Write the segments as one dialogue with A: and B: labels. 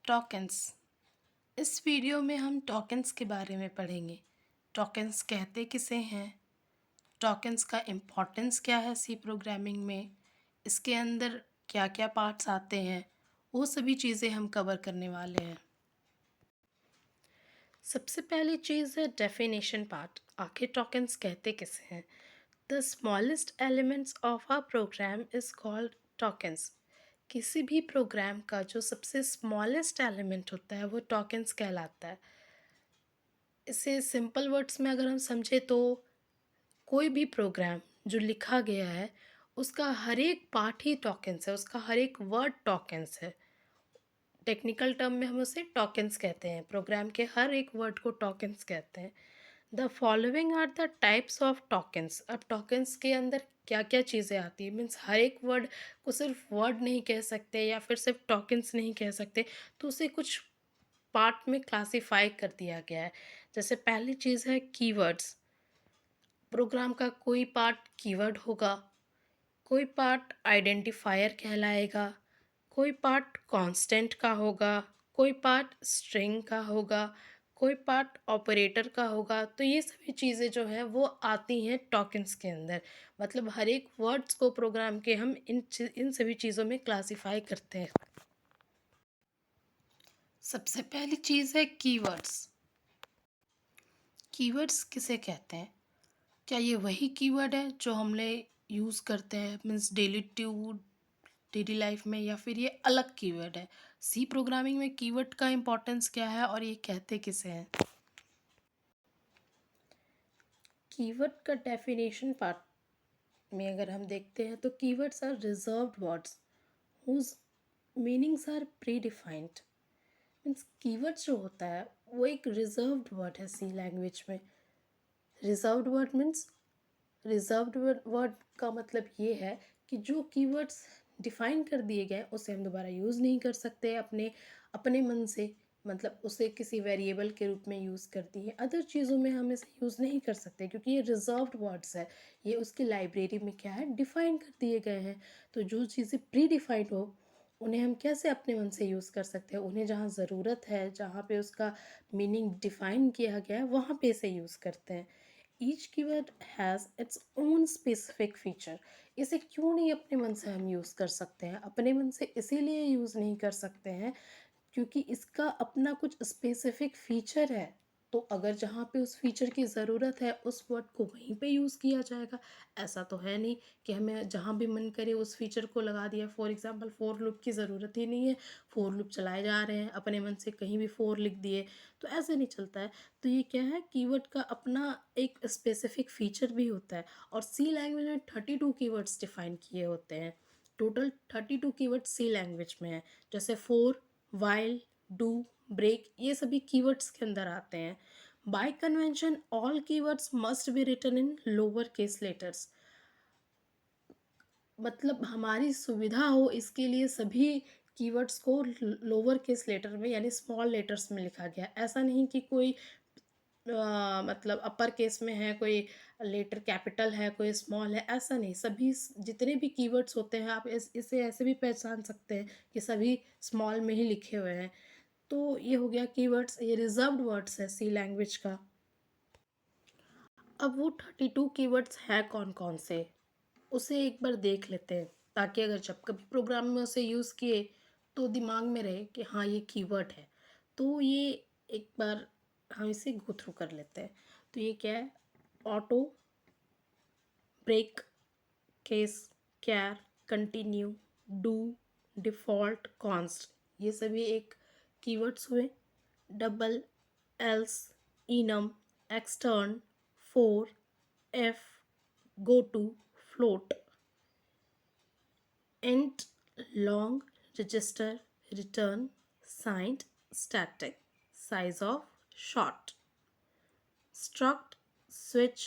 A: Tokens. इस video में हम टोकन्स के बारे में पढ़ेंगे। टोकन्स कहते किसे हैं, टोकन्स का इम्पोर्टेंस क्या है सी प्रोग्रामिंग में, इसके अंदर क्या क्या पार्ट्स आते हैं, वो सभी चीज़ें हम कवर करने वाले हैं। सबसे पहली चीज़ है डेफिनेशन पार्ट। आखिर टोकन्स कहते किसे हैं। The smallest elements of a program is called tokens. किसी भी प्रोग्राम का जो सबसे स्मॉलेस्ट एलिमेंट होता है वो टोकन्स कहलाता है। इसे सिंपल वर्ड्स में अगर हम समझे तो कोई भी प्रोग्राम जो लिखा गया है उसका हर एक पार्ट ही टोकन्स है, उसका हर एक वर्ड टोकन्स है। टेक्निकल टर्म में हम उसे टोकन्स कहते हैं। प्रोग्राम के हर एक वर्ड को टोकन्स कहते हैं। The following are the types of tokens. अब टोकन्स के अंदर क्या क्या चीज़ें आती है, मीन्स हर एक वर्ड को सिर्फ वर्ड नहीं कह सकते या फिर सिर्फ टोकन्स नहीं कह सकते, तो उसे कुछ पार्ट में क्लासिफाई कर दिया गया है। जैसे पहली चीज़ है कीवर्ड्स। प्रोग्राम का कोई पार्ट कीवर्ड होगा, कोई पार्ट आइडेंटिफायर कहलाएगा, कोई पार्ट कांस्टेंट का होगा, कोई पार्ट स्ट्रिंग का होगा, कोई पार्ट ऑपरेटर का होगा। तो ये सभी चीज़ें जो है वो आती हैं टोकन्स के अंदर। मतलब हर एक वर्ड्स को प्रोग्राम के हम इन सभी चीज़ों में क्लासिफाई करते हैं। सबसे पहली चीज़ है कीवर्ड्स। कीवर्ड्स किसे कहते हैं? क्या ये वही कीवर्ड है जो हमने यूज़ करते हैं मीन्स डेली लाइफ में, या फिर ये अलग कीवर्ड है? सी प्रोग्रामिंग में कीवर्ड का इम्पोर्टेंस क्या है और ये कहते किसे हैं? कीवर्ड का डेफिनेशन पार्ट में अगर हम देखते हैं तो keywords are reserved words whose meanings are predefined. Means keywords जो होता है वो एक रिजर्व्ड वर्ड है सी लैंग्वेज में। Reserved word means reserved word का मतलब ये है कि जो कीवर्ड्स डिफाइन कर दिए गए उसे हम दोबारा यूज़ नहीं कर सकते अपने अपने मन से। मतलब उसे किसी वेरिएबल के रूप में यूज़ कर दिए, अदर चीज़ों में हम इसे यूज़ नहीं कर सकते क्योंकि ये रिजर्व्ड वर्ड्स है। ये उसकी लाइब्रेरी में क्या है, डिफाइन कर दिए गए हैं। तो जो चीज़ें प्री डिफाइंड हो उन्हें हम कैसे अपने मन से यूज़ कर सकते हैं? उन्हें जहाँ ज़रूरत है, जहाँ पे उसका मीनिंग डिफाइन किया गया है वहाँ पे इसे यूज़ करते हैं। Each keyword has its own specific feature. इसे क्यों नहीं अपने मन से हम यूज़ कर सकते हैं? अपने मन से इसीलिए यूज़ नहीं कर सकते हैं क्योंकि इसका अपना कुछ स्पेसिफिक फीचर है। तो अगर जहाँ पे उस फीचर की ज़रूरत है उस वर्ड को वहीं पे यूज़ किया जाएगा। ऐसा तो है नहीं कि हमें जहाँ भी मन करे उस फीचर को लगा दिया। फॉर एग्ज़ाम्पल फोर लूप की ज़रूरत ही नहीं है, फोर लूप चलाए जा रहे हैं, अपने मन से कहीं भी फोर लिख दिए, तो ऐसे नहीं चलता है। तो ये क्या है, कीवर्ड का अपना एक स्पेसिफिक फीचर भी होता है। और सी लैंग्वेज में 32 कीवर्ड्स डिफाइन किए होते हैं। टोटल 32 कीवर्ड्स सी लैंग्वेज में है। जैसे फोर, वाइल, डू, ब्रेक, ये सभी कीवर्ड्स के अंदर आते हैं। By convention all keywords must be written in lower case letters. मतलब हमारी सुविधा हो इसके लिए सभी कीवर्ड्स को लोअर केस लेटर में यानी स्मॉल लेटर्स में लिखा गया। ऐसा नहीं कि कोई मतलब अपर केस में है, कोई लेटर कैपिटल है, कोई स्मॉल है, ऐसा नहीं। सभी जितने भी कीवर्ड्स होते हैं आप इसे ऐसे भी पहचान सकते हैं कि सभी स्मॉल में ही लिखे हुए हैं। तो ये हो गया कीवर्ड्स, ये रिजर्व्ड वर्ड्स है सी लैंग्वेज का। अब वो 32 कीवर्ड्स हैं कौन कौन से, उसे एक बार देख लेते हैं ताकि अगर जब कभी प्रोग्राम में उसे यूज़ किए तो दिमाग में रहे कि हाँ ये कीवर्ड है। तो ये एक बार हम इसे गो थ्रू कर लेते हैं। तो ये क्या है, auto, break, case, char, continue, do, default, const, ये सभी एक कीवर्ड्स हुए। Double, else, enum, extern, for, if, goto, float, int, long, register, return, signed, static, size of, short, struct, switch,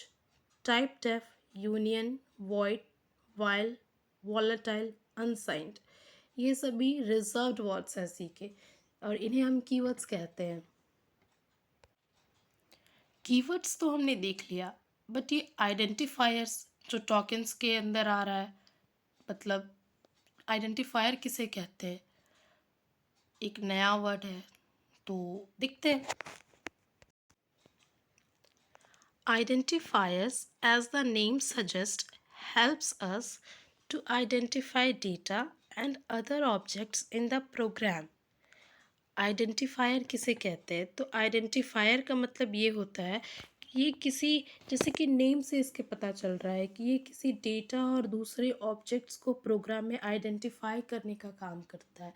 A: typedef, union, void, while, volatile, unsigned, ये सभी reserved words हैं सी के और इन्हें हम कीवर्ड्स कहते हैं। कीवर्ड्स तो हमने देख लिया, बट ये आइडेंटिफायर्स जो टोकन्स के अंदर आ रहा है, मतलब आइडेंटिफायर किसे कहते हैं? एक नया वर्ड है, तो देखते हैं। Identifiers, as the name suggests, helps us to identify data and other objects in the program. Identifier किसे कहते हैं? तो आइडेंटिफायर का मतलब ये होता है कि ये किसी, जैसे कि नेम से इसके पता चल रहा है कि ये किसी डेटा और दूसरे ऑब्जेक्ट्स को प्रोग्राम में आइडेंटिफाई करने का काम करता है।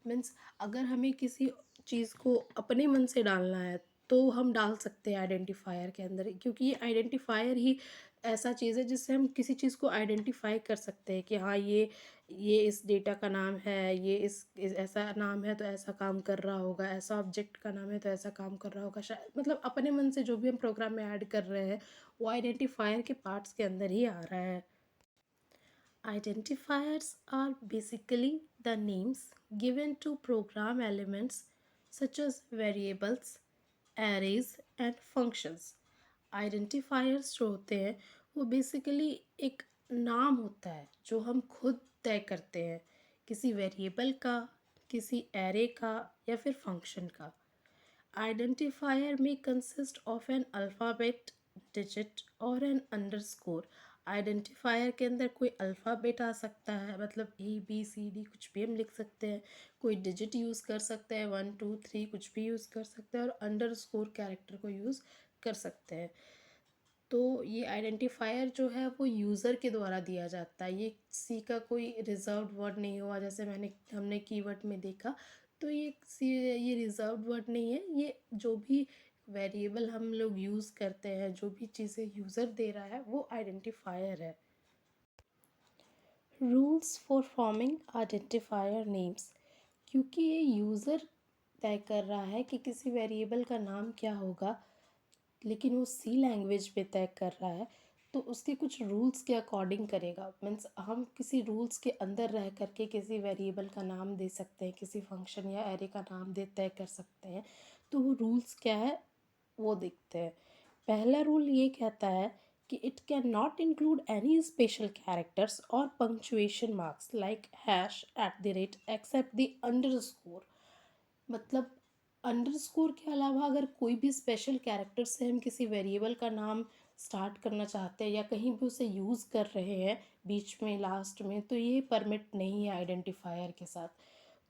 A: मीन्स अगर हमें किसी चीज़ को अपने मन से डालना है तो हम डाल सकते हैं आइडेंटिफायर के अंदर, क्योंकि ये आइडेंटिफायर ही ऐसा चीज़ है जिससे हम किसी चीज़ को आइडेंटिफाई कर सकते हैं कि हाँ, ये इस डेटा का नाम है, ये इस ऐसा नाम है तो ऐसा काम कर रहा होगा, ऐसा ऑब्जेक्ट का नाम है तो ऐसा काम कर रहा होगा, शायद मतलब अपने मन से जो भी हम प्रोग्राम में ऐड कर रहे हैं वो आइडेंटिफायर के पार्ट्स के अंदर ही आ रहा है। Identifiers are basically the names given to program elements such as variables, arrays and functions. Identifiers जो होते हैं वो बेसिकली एक नाम होता है जो हम खुद तय करते हैं, किसी वेरिएबल का, किसी एरे का या फिर फंक्शन का। Identifier may consist of an alphabet, digit और an underscore. आइडेंटिफायर के अंदर कोई अल्फ़ाबेट आ सकता है, मतलब ABCD कुछ भी हम लिख सकते हैं, कोई डिजिट यूज़ कर सकते हैं, 1 2 3 कुछ भी यूज़ कर सकते हैं, और अंडरस्कोर कैरेक्टर को यूज़ कर सकते हैं। तो ये आइडेंटिफायर जो है वो यूज़र के द्वारा दिया जाता है, ये किसी का कोई रिजर्व्ड वर्ड नहीं हुआ, जैसे हमने कीवर्ड में देखा। तो ये रिजर्व्ड वर्ड नहीं है, ये जो भी वेरिएबल हम लोग यूज़ करते हैं, जो भी चीज़ें यूज़र दे रहा है वो आइडेंटिफायर है। Rules for forming identifier names, क्योंकि ये यूज़र तय कर रहा है कि किसी वेरिएबल का नाम क्या होगा, लेकिन वो सी लैंग्वेज पे तय कर रहा है, तो उसके कुछ रूल्स के अकॉर्डिंग करेगा। मीन्स हम किसी रूल्स के अंदर रह करके किसी वेरिएबल का नाम दे सकते हैं, किसी फंक्शन या एरे का नाम दे तय कर सकते हैं। तो वो रूल्स क्या है वो देखते हैं। पहला रूल ये कहता है कि it can not include any special characters और punctuation marks like hash, at the rate, except the underscore. मतलब अंडरस्कोर के अलावा अगर कोई भी स्पेशल कैरेक्टर से हम किसी वेरिएबल का नाम स्टार्ट करना चाहते हैं या कहीं भी उसे यूज़ कर रहे हैं बीच में, लास्ट में, तो ये परमिट नहीं है आइडेंटिफायर के साथ।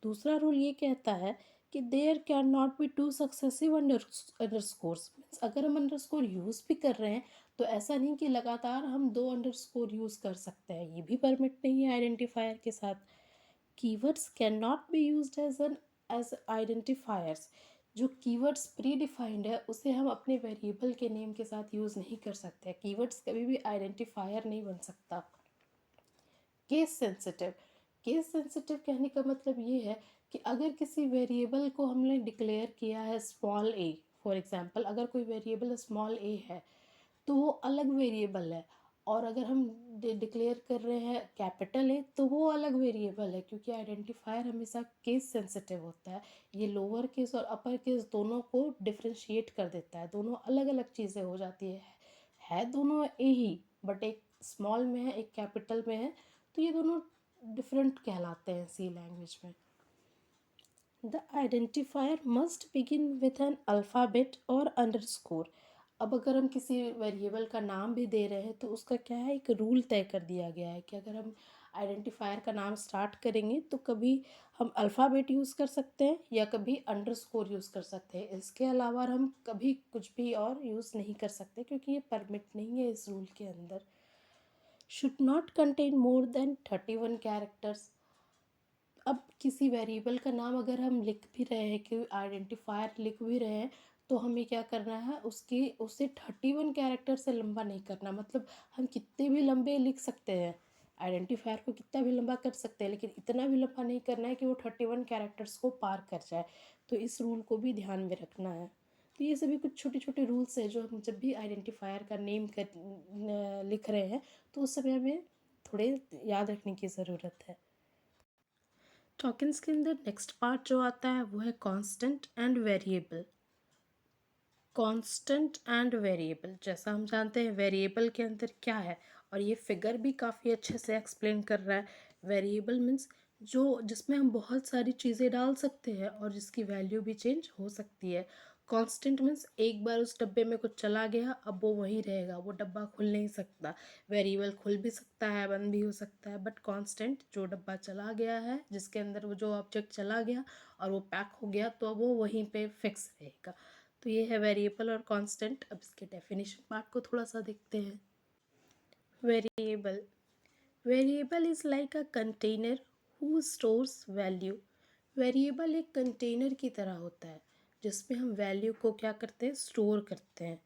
A: दूसरा रूल ये कहता है कि there can not be two successive underscores. Means अगर हम अंडरस्कोर यूज़ भी कर रहे हैं तो ऐसा नहीं कि लगातार हम दो अंडरस्कोर यूज़ कर सकते हैं, ये भी परमिट नहीं है आइडेंटिफायर के साथ। Keywords can not be used as identifiers. जो कीवर्ड्स प्री डिफाइंड है उसे हम अपने वेरिएबल के नेम के साथ यूज़ नहीं कर सकते। कीवर्ड्स कभी भी आइडेंटिफायर नहीं बन सकता। केस सेंसिटिव, केस सेंसिटिव कहने का मतलब ये है कि अगर किसी वेरिएबल को हमने डिक्लेयर किया है स्मॉल ए, फॉर एग्जांपल अगर कोई वेरिएबल स्मॉल ए है तो वो अलग वेरिएबल है, और अगर हम डिक्लेयर कर रहे हैं कैपिटल ए तो वो अलग वेरिएबल है, क्योंकि आइडेंटिफायर हमेशा केस सेंसिटिव होता है। ये लोअर केस और अपर केस दोनों को डिफ्रेंशिएट कर देता है, दोनों अलग अलग चीज़ें हो जाती है दोनों ए ही, बट एक स्मॉल में है एक कैपिटल में है, तो ये दोनों डिफरेंट कहलाते हैं सी लैंग्वेज में। The identifier must begin with an alphabet और अंडरस्कोर। अब अगर हम किसी वेरिएबल का नाम भी दे रहे हैं तो उसका क्या है, एक रूल तय कर दिया गया है कि अगर हम आइडेंटिफायर का नाम स्टार्ट करेंगे तो कभी हम अल्फ़ाबेट यूज़ कर सकते हैं या कभी अंडरस्कोर यूज़ कर सकते हैं, इसके अलावा हम कभी कुछ भी और यूज़ नहीं कर सकते, क्योंकि ये परमिट नहीं है इस रूल के अंदर। Should not contain more than 31 characters. अब किसी वेरिएबल का नाम अगर हम लिख भी रहे हैं, कि आइडेंटिफायर लिख भी रहे हैं, तो हमें क्या करना है, उसकी उसे 31 कैरेक्टर से लंबा नहीं करना। मतलब हम कितने भी लंबे लिख सकते हैं, आइडेंटिफायर को कितना भी लंबा कर सकते हैं, लेकिन इतना भी लंबा नहीं करना है कि वो 31 कैरेक्टर्स को पार कर जाए। तो इस रूल को भी ध्यान में रखना है। तो ये सभी कुछ छोटे छोटे रूल्स हैं जो हम जब भी आइडेंटिफायर का नेम लिख रहे हैं तो उस समय हमें थोड़े याद रखने की ज़रूरत है। टॉकिन्स के अंदर नेक्स्ट पार्ट जो आता है वो है constant and variable. Constant and variable, जैसा हम जानते हैं वेरिएबल के अंदर क्या है, और ये फिगर भी काफ़ी अच्छे से एक्सप्लेन कर रहा है। वेरिएबल मीन्स जिसमें हम बहुत सारी चीज़ें डाल सकते हैं और जिसकी वैल्यू भी चेंज हो सकती है। कांस्टेंट मीन्स एक बार उस डब्बे में कुछ चला गया, अब वो वहीं रहेगा, वो डब्बा खुल नहीं सकता। वेरिएबल खुल भी सकता है, बंद भी हो सकता है, बट कांस्टेंट जो डब्बा चला गया है, जिसके अंदर वो जो ऑब्जेक्ट चला गया और वो पैक हो गया, तो अब वो वहीं पे फिक्स रहेगा। तो ये है वेरिएबल और कांस्टेंट। अब इसके डेफिनेशन पार्ट को थोड़ा सा देखते हैं। Variable, variable is like a container who stores value. Variable एक कंटेनर की तरह होता है जिसमें हम वैल्यू को क्या करते हैं, स्टोर करते हैं।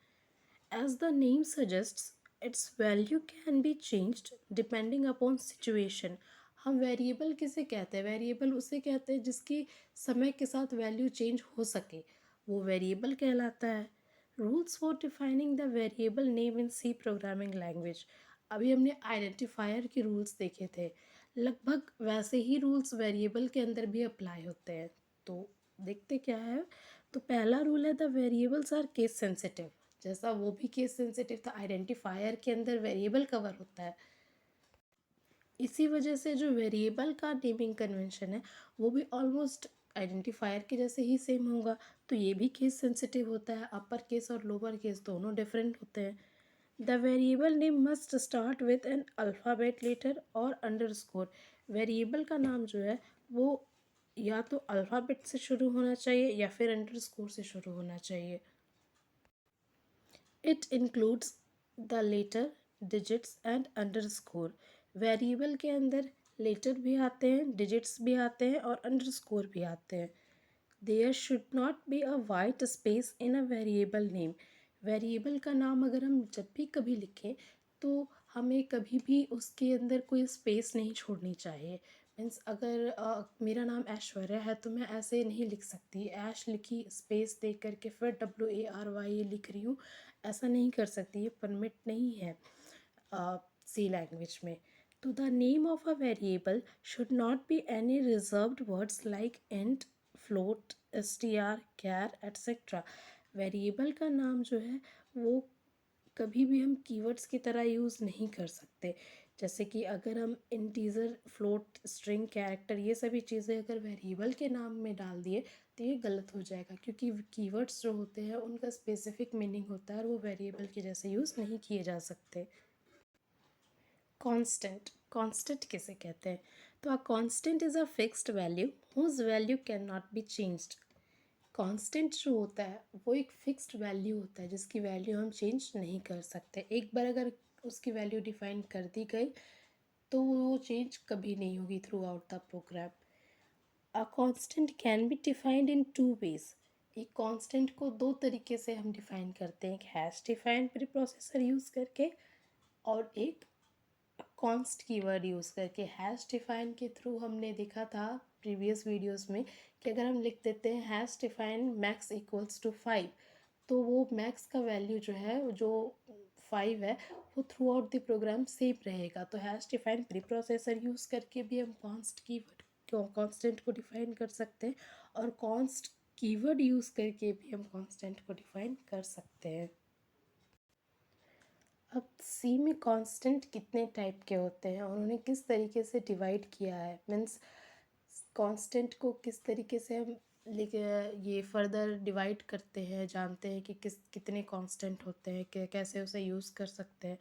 A: As the name suggests, its value can be changed depending upon situation. हम वेरिएबल किसे कहते हैं, वेरिएबल उसे कहते हैं जिसकी समय के साथ वैल्यू चेंज हो सके, वो वेरिएबल कहलाता है। Rules for defining the variable name in C programming language. अभी हमने आइडेंटिफायर के रूल्स देखे थे, लगभग वैसे ही रूल्स वेरिएबल के अंदर भी अप्लाई होते हैं। तो देखते क्या है। तो पहला रूल है the variables are case sensitive. जैसा वो भी केस सेंसिटिव था, आइडेंटिफायर के अंदर वेरिएबल कवर होता है, इसी वजह से जो वेरिएबल का नेमिंग कन्वेंशन है वो भी ऑलमोस्ट आइडेंटिफायर के जैसे ही सेम होगा। तो ये भी केस सेंसिटिव होता है, अपर केस और लोअर केस दोनों डिफरेंट होते हैं। The variable name must start with an alphabet letter और अंडरस्कोर। वेरिएबल का नाम जो है वो या तो अल्फ़ाबेट से शुरू होना चाहिए या फिर अंडरस्कोर से शुरू होना चाहिए। It includes the letter, digits and underscore. Variable के अंदर लेटर भी आते हैं, डिजिट्स भी आते हैं और अंडरस्कोर भी आते हैं। There should not be a white space in a variable name. Variable का नाम अगर हम जब भी कभी लिखें तो हमें कभी भी उसके अंदर कोई स्पेस नहीं छोड़नी चाहिए। मीन्स अगर मेरा नाम ऐश्वर्या है तो मैं ऐसे नहीं लिख सकती, ऐश लिखी स्पेस दे करके फिर WARY लिख रही हूँ, ऐसा नहीं कर सकती, ये परमिट नहीं है सी लैंग्वेज में। तो the name of a variable should not be any reserved words like int, float, str, char etcetera. Variable का नाम जो है वो कभी भी हम कीवर्ड्स की तरह यूज़ नहीं कर सकते। जैसे कि अगर हम इंटीजर, फ्लोट, स्ट्रिंग, कैरेक्टर ये सभी चीज़ें अगर वेरिएबल के नाम में डाल दिए तो ये गलत हो जाएगा, क्योंकि कीवर्ड्स जो होते हैं उनका स्पेसिफिक मीनिंग होता है और वो वेरिएबल के जैसे यूज़ नहीं किए जा सकते। कांस्टेंट, कांस्टेंट किसे कहते हैं? तो a constant is a fixed value whose value can not be changed. Constant जो होता है वो एक फिक्स्ड वैल्यू होता है जिसकी वैल्यू हम चेंज नहीं कर सकते। एक बार अगर उसकी वैल्यू डिफाइन कर दी गई तो वो चेंज कभी नहीं होगी throughout the program. A constant can be defined in two ways. एक कांस्टेंट को दो तरीके से हम डिफाइन करते हैं, एक hash define preprocessor use करके और एक कॉन्स्ट कीवर्ड यूज़ करके। हैश डिफाइन के थ्रू हमने देखा था प्रीवियस वीडियोस में कि अगर हम लिख देते हैं hash define max equals to 5, तो वो मैक्स का वैल्यू जो है जो 5 है वो throughout the program same रहेगा। तो hash define preprocessor use करके भी हम कॉन्स्ट कीवर्ड कॉन्स्टेंट को डिफाइन कर सकते हैं और कॉन्स्ट कीवर्ड यूज़ करके भी हम कॉन्स्टेंट को डिफाइन कर सकते हैं। अब सी में कांस्टेंट कितने टाइप के होते हैं और उन्हें किस तरीके से डिवाइड किया है, मीन्स कांस्टेंट को किस तरीके से हम ये फर्दर डिवाइड करते हैं, जानते हैं कि कितने कांस्टेंट होते हैं, कैसे उसे यूज़ कर सकते हैं।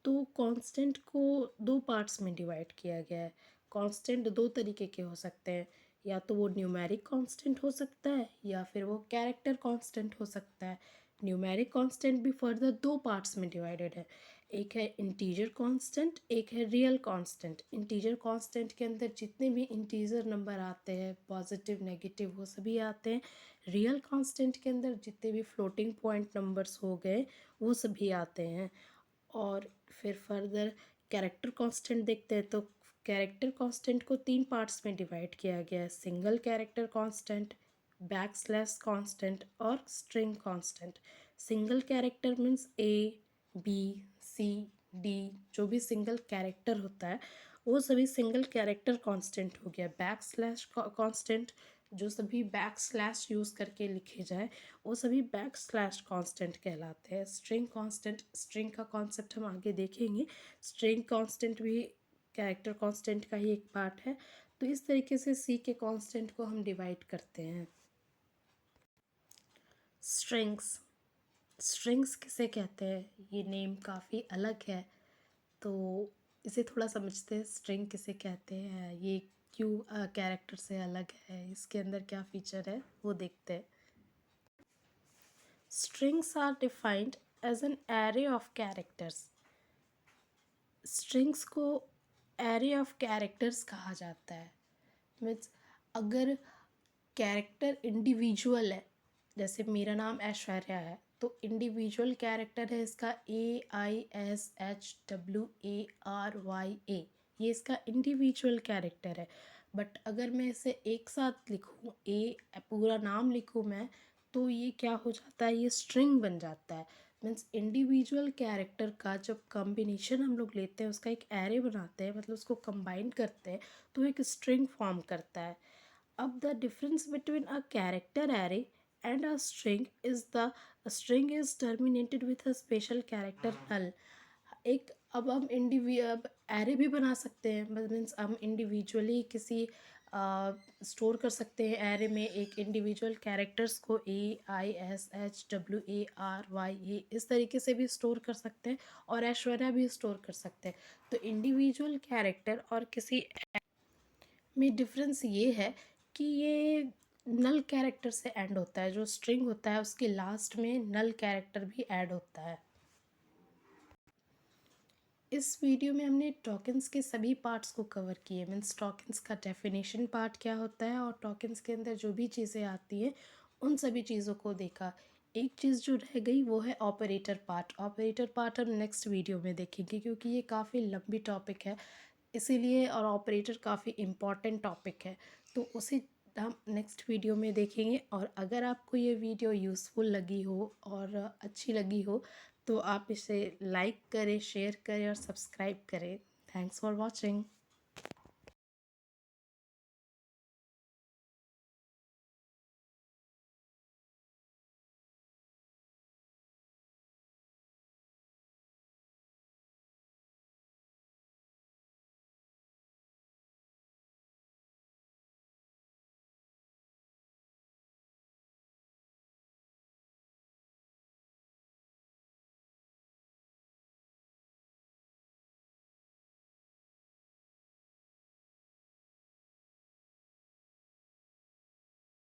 A: तो कांस्टेंट को दो पार्ट्स में डिवाइड किया गया है। कांस्टेंट दो तरीके के हो सकते हैं, या तो वो न्यूमेरिक कांस्टेंट हो सकता है या फिर वो कैरेक्टर कांस्टेंट हो सकता है। न्यूमेरिक कांस्टेंट भी फर्दर दो पार्ट्स में डिवाइडेड है, एक है इंटीजर कांस्टेंट, एक है रियल कांस्टेंट। इंटीजर कांस्टेंट के अंदर जितने भी इंटीजर नंबर आते हैं, पॉजिटिव नेगेटिव वो सभी आते हैं। रियल कांस्टेंट के अंदर जितने भी फ्लोटिंग पॉइंट नंबर्स हो गए वो सभी आते हैं। और फिर फर्दर कैरेक्टर कांस्टेंट देखते हैं। तो कैरेक्टर कांस्टेंट को तीन पार्ट्स में डिवाइड किया गया है, single character constant, backslash constant और string constant. Single character means ABCD, जो भी सिंगल कैरेक्टर होता है वो सभी सिंगल कैरेक्टर कांस्टेंट हो गया। बैकस्लैश कांस्टेंट जो सभी बैकस्लैश यूज़ करके लिखे जाए वो सभी बैकस्लैश कांस्टेंट कहलाते हैं। स्ट्रिंग कांस्टेंट, स्ट्रिंग का कॉन्सेप्ट हम आगे देखेंगे। स्ट्रिंग कांस्टेंट भी कैरेक्टर कांस्टेंट का ही एक पार्ट है। तो इस तरीके से सी के कांस्टेंट को हम डिवाइड करते हैं। स्ट्रिंग्स, स्ट्रिंग्स किसे कहते हैं, ये नेम काफ़ी अलग है, तो इसे थोड़ा समझते हैं। स्ट्रिंग किसे कहते हैं, ये क्यों कैरेक्टर से अलग है, इसके अंदर क्या फीचर है, वो देखते हैं। Strings are defined as an array of characters. Strings को एरे ऑफ कैरेक्टर्स कहा जाता है। मीन्स अगर कैरेक्टर इंडिविजुअल है, जैसे मेरा नाम ऐश्वर्या है, तो इंडिविजुअल कैरेक्टर है इसका AISHWARYA, ये इसका इंडिविजुअल कैरेक्टर है। बट अगर मैं इसे एक साथ लिखूँ, पूरा नाम लिखूँ मैं, तो ये क्या हो जाता है, ये स्ट्रिंग बन जाता है। मीन्स इंडिविजुअल कैरेक्टर का जब कॉम्बिनेशन हम लोग लेते हैं, उसका एक एरे बनाते हैं, मतलब उसको कंबाइन करते हैं, तो एक स्ट्रिंग फॉर्म करता है। अब the difference between a character array and a string is the string is terminated with a special character null। एक अब हम अब एरे भी बना सकते हैं, मीन्स हम इंडिविजुअली किसी स्टोर कर सकते हैं एरे में एक इंडिविजुअल कैरेक्टर्स को AISHWARYA इस तरीके से भी स्टोर कर सकते हैं, और ऐश्वर्या भी स्टोर कर सकते हैं। तो इंडिविजुअल कैरेक्टर और किसी में डिफरेंस ये है कि ये नल कैरेक्टर से एंड होता है, जो स्ट्रिंग होता है उसके लास्ट में नल कैरेक्टर भी ऐड होता है। इस वीडियो में हमने टोकन्स के सभी पार्ट्स को कवर किए। मीन्स टोकन्स का डेफिनेशन पार्ट क्या होता है, और टोकन्स के अंदर जो भी चीज़ें आती हैं उन सभी चीज़ों को देखा। एक चीज़ जो रह गई वो है ऑपरेटर पार्ट। ऑपरेटर पार्ट हम नेक्स्ट वीडियो में देखेंगे, क्योंकि ये काफ़ी लंबी टॉपिक है इसीलिए, और ऑपरेटर काफ़ी इम्पॉर्टेंट टॉपिक है, तो उसे हम नेक्स्ट वीडियो में देखेंगे। और अगर आपको ये वीडियो यूज़फुल लगी हो और अच्छी लगी हो, तो आप इसे लाइक करें, शेयर करें और सब्सक्राइब करें। Thanks for watching.